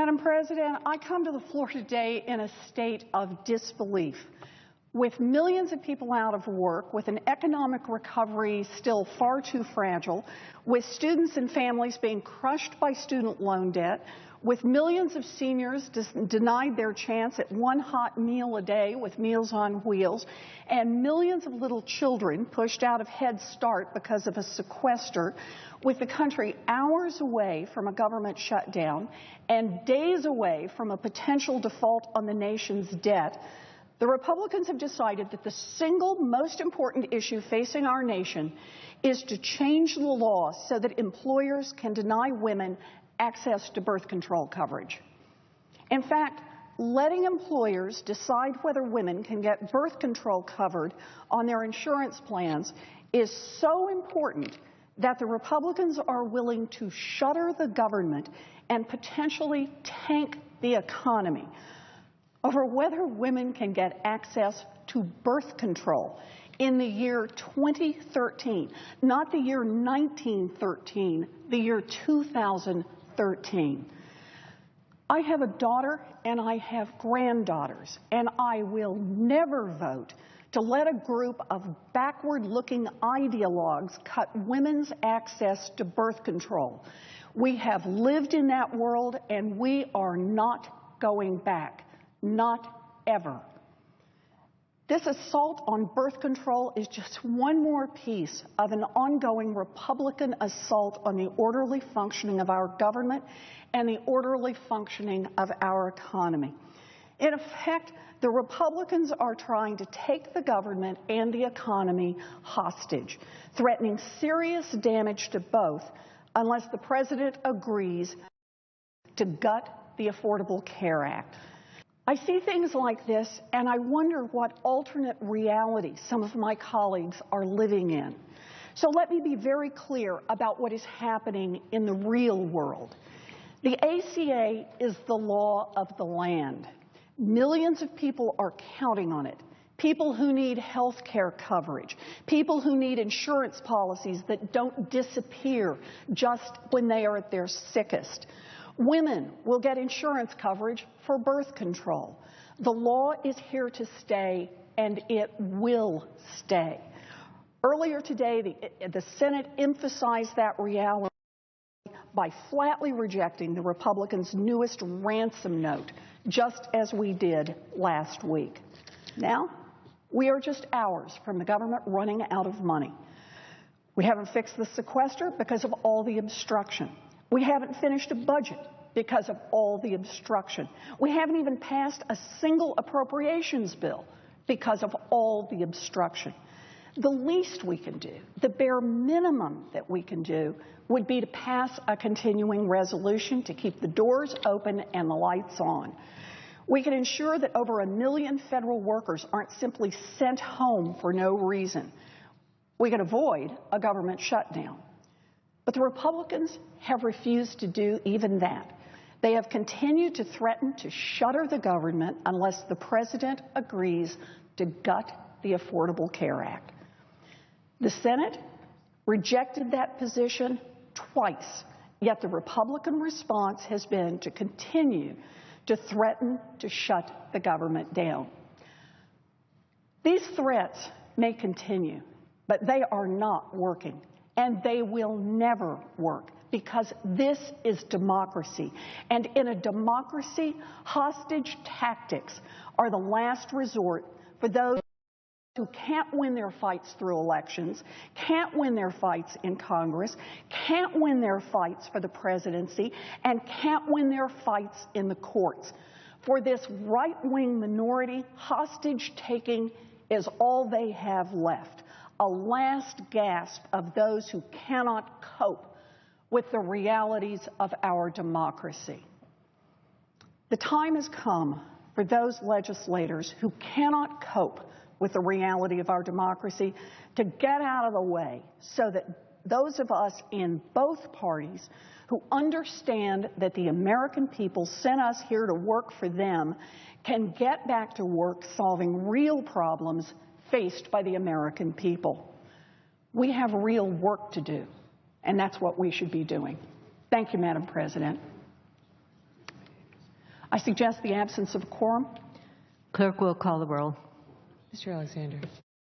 Madam President, I come to the floor today in a state of disbelief. With millions of people out of work, with an economic recovery still far too fragile, with students and families being crushed by student loan debt, with millions of seniors denied their chance at one hot meal a day with Meals on Wheels, and millions of little children pushed out of Head Start because of a sequester, with the country hours away from a government shutdown and days away from a potential default on the nation's debt, the Republicans have decided that the single most important issue facing our nation is to change the law so that employers can deny women access to birth control coverage. In fact, letting employers decide whether women can get birth control covered on their insurance plans is so important that the Republicans are willing to shutter the government and potentially tank the economy over whether women can get access to birth control in the year 2013, not the year 1913, the year 2013. I have a daughter and I have granddaughters, and I will never vote to let a group of backward-looking ideologues cut women's access to birth control. We have lived in that world, and we are not going back. Not ever. This assault on birth control is just one more piece of an ongoing Republican assault on the orderly functioning of our government and the orderly functioning of our economy. In effect, the Republicans are trying to take the government and the economy hostage, threatening serious damage to both unless the president agrees to gut the Affordable Care Act. I see things like this, and I wonder what alternate reality some of my colleagues are living in. So let me be very clear about what is happening in the real world. The ACA is the law of the land. Millions of people are counting on it. People who need health care coverage, people who need insurance policies that don't disappear just when they are at their sickest. Women will get insurance coverage for birth control. The law is here to stay, and it will stay. Earlier today, the Senate emphasized that reality by flatly rejecting the Republicans' newest ransom note, just as we did last week. Now, we are just hours from the government running out of money. We haven't fixed the sequester because of all the obstruction. We haven't finished a budget because of all the obstruction. We haven't even passed a single appropriations bill because of all the obstruction. The least we can do, the bare minimum that we can do, would be to pass a continuing resolution to keep the doors open and the lights on. We can ensure that over 1 million federal workers aren't simply sent home for no reason. We can avoid a government shutdown. But the Republicans have refused to do even that. They have continued to threaten to shutter the government unless the president agrees to gut the Affordable Care Act. The Senate rejected that position twice, yet the Republican response has been to continue to threaten to shut the government down. These threats may continue, but they are not working, and they will never work, because this is democracy. And in a democracy, hostage tactics are the last resort for those who can't win their fights through elections, can't win their fights in Congress, can't win their fights for the presidency, and can't win their fights in the courts. For this right-wing minority, hostage-taking is all they have left, a last gasp of those who cannot cope with the realities of our democracy. The time has come for those legislators who cannot cope with the reality of our democracy to get out of the way so that those of us in both parties who understand that the American people sent us here to work for them can get back to work solving real problems faced by the American people. We have real work to do, and that's what we should be doing. Thank you, Madam President. I suggest the absence of a quorum. Clerk will call the roll. Mr. Alexander.